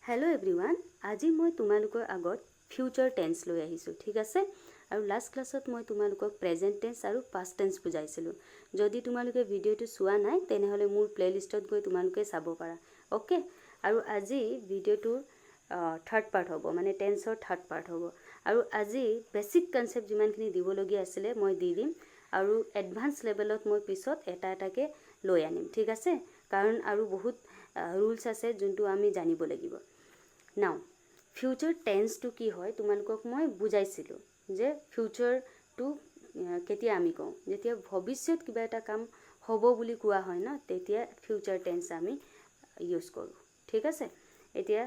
Hello everyone, আজি মই তোমালোকৰ আগত future tense লৈ আহিছো ঠিক আছে আৰু লাষ্ট ক্লাছত মই তোমালোকক present tense আৰু past tense বুজাইছিলো যদি তোমালোকে ভিডিওটো চোৱা নাই তেনেহলে মোৰ প্লেলিষ্টত গৈ তোমালোকে চাব পাৰা ওকে আৰু আজি ভিডিওটোৰ থাৰ্ড পাৰ্ট হ'ব মানে টেন্সৰ থাৰ্ড পাৰ্ট হ'ব আৰু আজি বেসিক কনসেপ্ট যিমানখিনি দিবলগীয়া আছিলে মই দি দিম আৰু এডভান্স লেভেলত মই পিছত এটা এটাকে লৈ আনিম ঠিক আছে কাৰণ আৰু বহুত ৰুলছ আছে যোনটো আমি জানিব লাগিব Now, future tense to কি হয় তোমালোকক মই বুজাইছিলো যে future to কেতিয়া আমি কওঁ যেতিয়া ভৱিষ্যত কিবা এটা কাম হ'ব বুলি কোৱা হয় না তেতিয়া future tense আমি ইউজ কৰো ঠিক আছে এতিয়া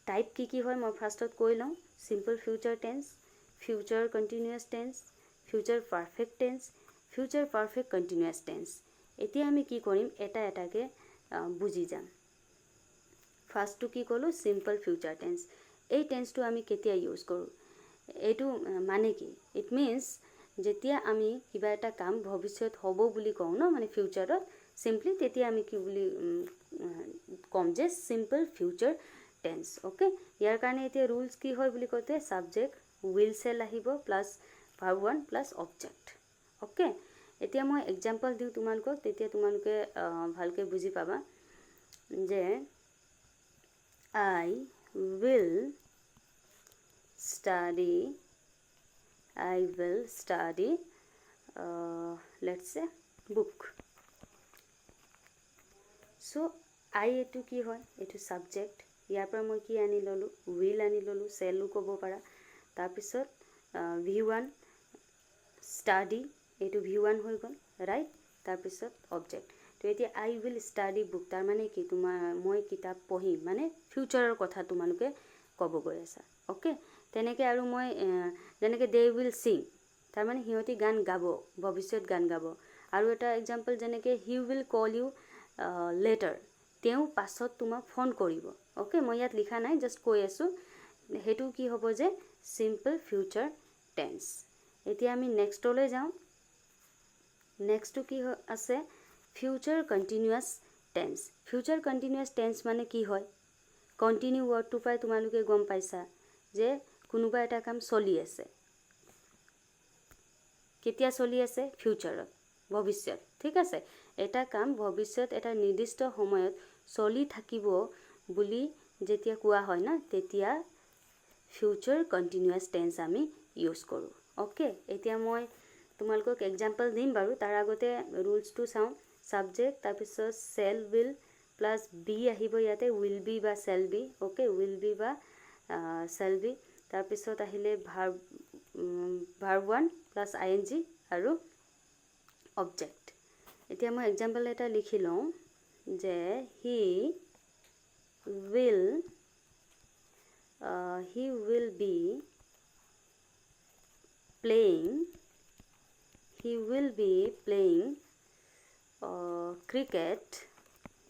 টাইপ কি হয় মই ফাৰ্ষ্টত কৈ লওঁ simple future tense future continuous tense future perfect tense future perfect continuous tense এতিয়া আমি কি কৰিম এটা এটাকে বুজি যাম First to কি কলো simple future tense এই টেন্সটো আমি কেতিয়া ইউজ কৰো এটো মানে কি ইট মিন্স যেতিয়া আমি কিবা এটা কাম ভৱিষ্যত হ'ব বুলি কওঁ ন মানে ফিউচাৰত সিম্পলি তেতিয়া আমি কি বুলি কম যে simple future tense ওকে ইয়াৰ কাৰণে এতিয়া ৰুলছ কি হয় বুলি কতে সাবজেক্ট will shall আহিব plus verb 1 plus object okay এতিয়া মই एग्जांपल দিউ তোমালোকক তেতিয়া তোমালোকে ভালকে বুজি পাবা যে I will study let's say book so I etu ki hoy etu subject ইয়াৰ পৰা মই কি আনি ললো will আনি ললো shall কব পাৰা তাৰ পিছত v1 study এটো v1 হৈ গল ৰাইট তাৰ পিছত object তো এতিয়া I will study book তাৰ মানে কি তোমাৰ মই কিতাপ পঢ়িম মানে ফিউচাৰৰ কথা তোমালোকে কব গৈ আছা ওকে তেনেকে আৰু মই যেনেকে they will sing তাৰ মানে হিয়তি গান গাব ভৱিষ্যত গান গাব আৰু এটা एग्जांपल যেনেকে he will call you later তেও পাছত তোমাক ফোন কৰিব ওকে মই ইয়াত লিখা নাই জাস্ট কৈ আছো হেতু কি হ'ব যে simple future tense এতিয়া আমি নেক্সটলৈ যাও নেক্সট টু কি আছে future continuous tense future continuous tense মানে কি হয় কন্টিনিউ ওয়ার্ডটো পাই তোমালোকে গম পাইছা যে কোনোবা এটা কাম চলি আছে কেতিয়া চলি আছে ফিউচাৰত ভৱিষ্যত ঠিক আছে এটা কাম ভৱিষ্যত এটা নিৰ্দিষ্ট সময়ত চলি থাকিব বুলি যেতিয়া কোৱা হয় না তেতিয়া ফিউচাৰ কন্টিনিউয়াস টেন্স আমি ইউজ কৰো ওকে এতিয়া মই তোমালোকক एग्जांपल দিম বাৰু তাৰ আগতে ৰুলছ টু চাও সাবজেক্ট তাৰ পিছত shall will plus be আহিব ইয়াতে will be বা shall be okay will be বা shall be তাৰ পিছত আহিলে verb 1 plus ing আৰু object এতিয়া মই एग्जांपल এটা লিখি লওঁ যে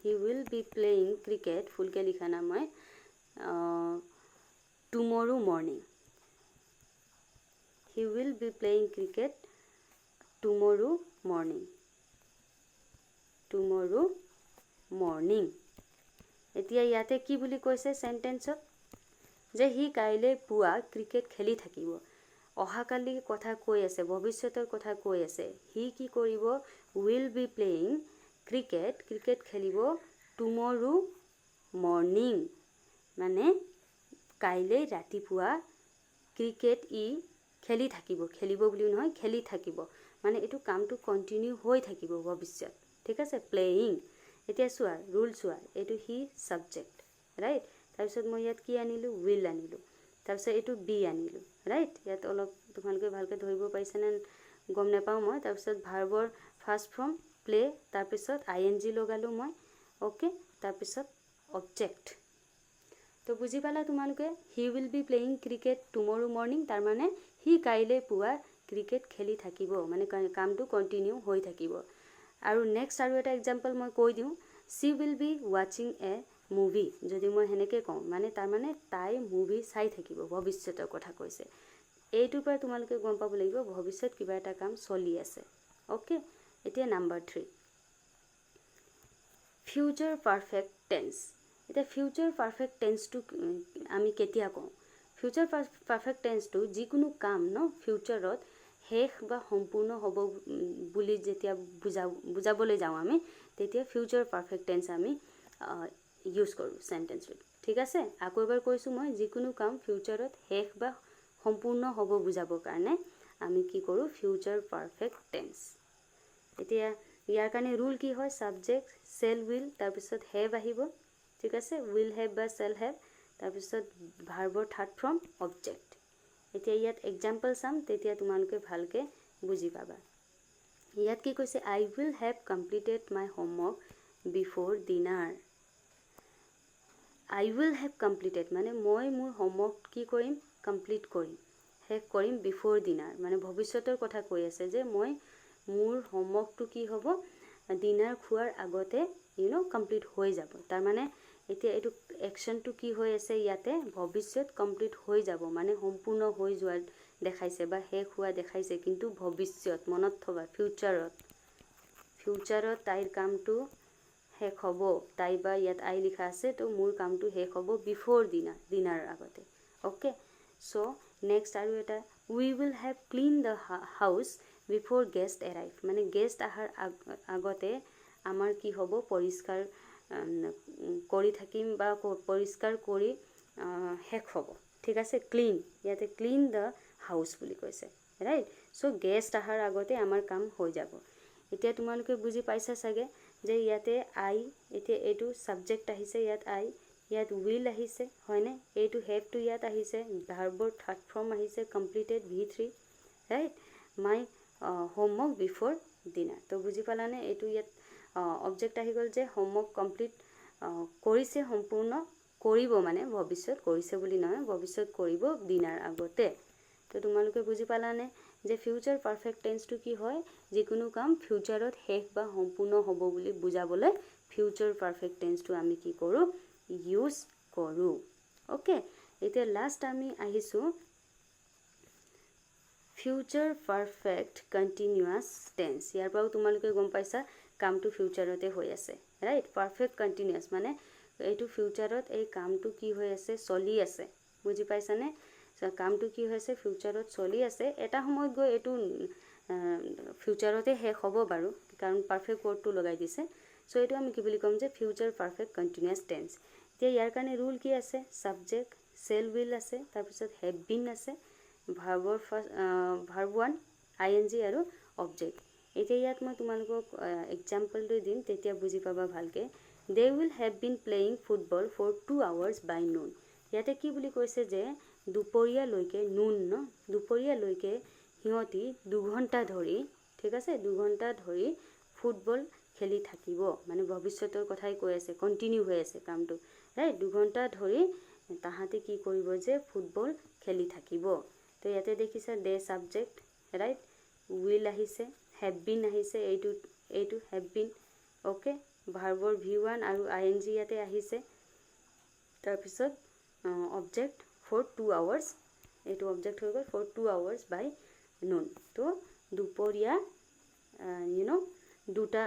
he will be playing cricket full ke likha na moi tomorrow morning he will be playing cricket tomorrow morning এতিয়া ইয়াতে কি বুলি কৈছে সেন্টেন্সত যে হি কাইলে পুৱা ক্ৰিকেট খেলি থাকিব অহাকালি কথা কৈ আছে ভৱিষ্যতৰ কথা কৈ আছে হি কি কৰিব will be playing ক্ৰিকেট খেলিব tomorrow morning মানে কাইলে ৰাতিপুৱা ক্ৰিকেট খেলি খেলিব বুলি নহয় খেলি থাকিব মানে এটো কামটো কন্টিনিউ হৈ থাকিব ভৱিষ্যত ঠিক আছে প্লেইং এতিয়া চোৱা ৰুল চোৱা এটো হি সাবজেক্ট ৰাইট তাৰ পিছত মই ইয়াত কি আনিলো will আনিলো তাৰ পিছত এটো be আনিলো ৰাইট ইয়াত অলপ তোমালোকে ভালকে ধৰিব পাইছানে গম নাপাও মই তাৰ পিছত ভাৰ্বৰ ফাৰ্স্ট ফৰ্ম প্লে তাৰ পিছত ing লগালো মই ওকে তাৰ পিছত অবজেক্ট তো বুজি পালা তোমালোকে he will be playing cricket tomorrow morning তাৰ মানে হি কাইলে পুৱা ক্ৰিকেট খেলি থাকিব মানে কামটো কন্টিনিউ হৈ থাকিব আৰু নেক্সট আৰু এটা एग्जांपल মই কৈ দিও she will be watching a movie যদি মই হেনেকে কওঁ মানে তাৰ মানে তাই মুভি চাই থাকিব ভৱিষ্যতৰ কথা কৈছে এইটোৰ পৰা তোমালোকে গম পাব লাগিব ভৱিষ্যত কিবা এটা কাম চলি আছে ওকে এতিয়া নাম্বাৰ 3 future perfect tense এটা ফিউচাৰ পাৰফেক্ট টেন্সটো আমি কেতিয়া কওঁ ফিউচাৰ পাৰফেক্ট টেন্সটো যিকোনো কাম ন ফিউচাৰত শেষ বা সম্পূৰ্ণ হ'ব বুলি যেতিয়া বুজাবলৈ যাওঁ আমি তেতিয়া ফিউচাৰ পাৰফেক্ট টেন্স আমি ইউজ কৰোঁ সেন্টেন্সত ঠিক আছে আকৌ এবাৰ কৈছোঁ মই যিকোনো কাম ফিউচাৰত শেষ বা সম্পূৰ্ণ হ'ব বুজাবৰ কাৰণে আমি কি কৰোঁ ফিউচাৰ পাৰফেক্ট টেন্স এতিয়া ইয়াৰ কাৰণে ৰুল কি হয় সাবজেক্ট সেল উইল তাৰপিছত হেভ আহিব ঠিক আছে উইল হেভ বা সেল হেভ তাৰপিছত ভাৰ্বৰ থাৰ্ড ফৰ্ম অবজেক্ট এতিয়া ইয়াত এক্সাম্পল চাম তেতিয়া তোমালোকে ভালকে বুজি পাবা ইয়াত কি কৈছে I will have completed my homework before dinner I will have completed মানে মই মোৰ হোমৱৰ্ক কি কৰিম কমপ্লিট কৰিম শেষ কৰিম বিফোৰ ডিনাৰ মানে ভৱিষ্যতৰ কথা কৈ আছে যে মই মোৰ হোমৱৰ্কটো কি হ'ব ডিনাৰ খোৱাৰ আগতে কমপ্লিট হৈ যাব তাৰ মানে এতিয়া এইটো একশনটো কি হৈ আছে ইয়াতে ভৱিষ্যত কমপ্লিট হৈ যাব মানে সম্পূৰ্ণ হৈ যোৱা দেখাইছে বা শেষ হোৱা দেখাইছে কিন্তু ভৱিষ্যত মনত থবা ফিউচাৰত তাইৰ কামটো শেষ হ'ব তাই বা ইয়াত আই লিখা আছে তো মোৰ কামটো শেষ হ'ব বিফোৰ ডিনাৰ আগতে ওকে সো নেক্সট আৰু এটা we will have clean the house before guest arrive মানে গেষ্ট আহাৰ আগতে আমাৰ কি হ'ব পৰিষ্কাৰ কৰি থাকিম বা পৰিষ্কাৰ কৰি শেষ হ'ব ঠিক আছে ক্লিন ইয়াতে ক্লিন দ্য হাউচ বুলি কৈছে ৰাইট সো গেষ্ট আহাৰ আগতে আমাৰ কাম হৈ যাব এতিয়া তোমালোকে বুজি পাইছা চাগে যে ইয়াতে আই এতিয়া এইটো সাবজেক্ট আহিছে ইয়াত আই ইয়াত উইল আহিছে হয়নে এইটো হেভটো ইয়াত আহিছে ভাৰ্বৰ থাৰ্ড ফৰ্ম আহিছে কমপ্লিটেড V3 ৰাইট মাই হোমৱৰ্ক বিফোৰ ডিনাৰ তো বুজি পালানে এইটো ইয়াত অবজেক্ট আহি গ'ল যে হোমৱৰ্ক কমপ্লিট কৰিছে সম্পূৰ্ণ কৰিব মানে ভৱিষ্যত কৰিছে বুলি নহয় ভৱিষ্যত কৰিব ডিনাৰ আগতে তো তোমালোকে বুজি পালানে যে ফিউচাৰ পাৰফেক্ট টেন্সটো কি হয় যিকোনো কাম ফিউচাৰত শেষ বা সম্পূৰ্ণ হ'ব বুলি বুজাবলৈ ফিউচাৰ পাৰফেক্ট টেন্সটো আমি কি কৰোঁ ইউজ কৰোঁ ওকে এতিয়া লাষ্ট আমি আহিছোঁ ফিউচাৰ পাৰফেক্ট কণ্টিনিউৱাছ টেন্স ইয়াৰ পৰাও তোমালোকে গম পাইছা কামটো ফিউচাৰতে হৈ আছে ৰাইট পাৰফেক্ট কণ্টিনিউৱাছ মানে এইটো ফিউচাৰত এই কামটো কি হৈ আছে চলি আছে বুজি পাইছানে কামটো কি হৈছে ফিউচাৰত চলি আছে এটা সময়ত গৈ এইটো ফিউচাৰতে শেষ হ'ব বাৰু কাৰণ পাৰফেক্ট ৱৰ্ডটো লগাই দিছে সো এইটো আমি কি বুলি ক'ম যে ফিউচাৰ পাৰফেক্ট কণ্টিনিউৱাছ টেন্স এতিয়া ইয়াৰ কাৰণে ৰুল কি আছে সাবজেক্ট সেল উইল আছে তাৰপিছত হেভ বিন আছে ভাৰ্বৰ ভাৰ্ব ওৱান ING আৰু অবজেক্ট এতিয়া ইয়াত মই তোমালোকক এক্সাম্পলটো দিম তেতিয়া বুজি পাবা ভালকে they will have been playing football for 2 hours by noon ইয়াতে কি বুলি কৈছে যে দুপৰীয়ালৈকে নুন ন দুপৰীয়ালৈকে সিহঁতি 2 ঘণ্টা ধৰি ঠিক আছে 2 ঘণ্টা ধৰি ফুটবল খেলি থাকিব মানে ভৱিষ্যতৰ কথাই কৈ আছে কন্টিনিউ হৈ আছে কামটো ৰাইট 2 ঘণ্টা ধৰি তাহাঁতে কি কৰিব যে ফুটবল খেলি থাকিব তো ইয়াতে দেখিছা দে সাবজেক্ট ৰাইট উইল আহিছে হেভ বিন আহিছে এইটো হেভ বিন ওকে ভাৰ্বৰ V1 আৰু ING ইয়াতে আহিছে তাৰপিছত অবজেক্ট ফৰ 2 hours এইটো অবজেক্ট হৈ গ'ল ফৰ 2 hours বাই নুন তো দুপৰীয়া দুটা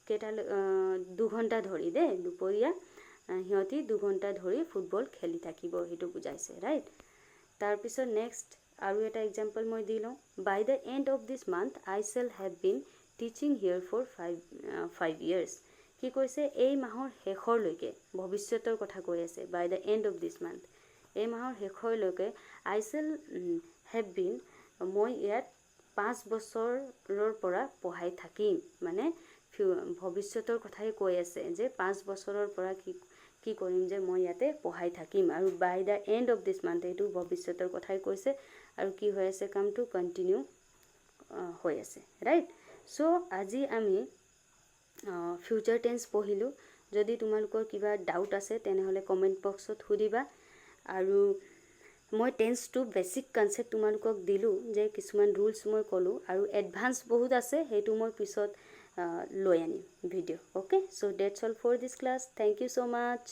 কেইটা 2 ঘণ্টা ধৰি দে দুপৰীয়া সিহঁতি 2 ঘণ্টা ধৰি ফুটবল খেলি থাকিব সেইটো বুজাইছে ৰাইট তাৰপিছত নেক্সট আৰু এটা এক্সাম্পল মই দি লওঁ by the end of this month I shall have been teaching here for 5 years কি কৈছে এই মাহৰ শেষৰলৈকে ভৱিষ্যতৰ কথা কৈ আছে by the end of this month এই মাহৰ শেষৰলৈকে আই শ্বেল হেভ বিন মই ইয়াত 5 বছৰৰ পৰা পঢ়াই থাকিম মানে ভৱিষ্যতৰ কথাই কৈ আছে যে 5 বছৰৰ পৰা কি কৰিম যে মই ইয়াতে পঢ়াই থাকিম আৰু by the end of this month এইটো ভৱিষ্যতৰ কথাই কৈছে আৰু কি হৈ আছে কামটো কণ্টিনিউ হৈ আছে ৰাইট সো আজি আমি ফিউচাৰ টেন্স পঢ়িলোঁ যদি তোমালোকৰ কিবা ডাউট আছে তেনেহ'লে কমেণ্ট বক্সত সুধিবা আৰু মই টেন্সটো বেসিক কনসেপ্ট তোমালোকক দিলোঁ যে কিছুমান ৰুলছ মই ক'লোঁ আৰু এডভান্স বহুত আছে সেইটো মই পিছত লৈ আনিম video' okay so that's all for this class thank you so mass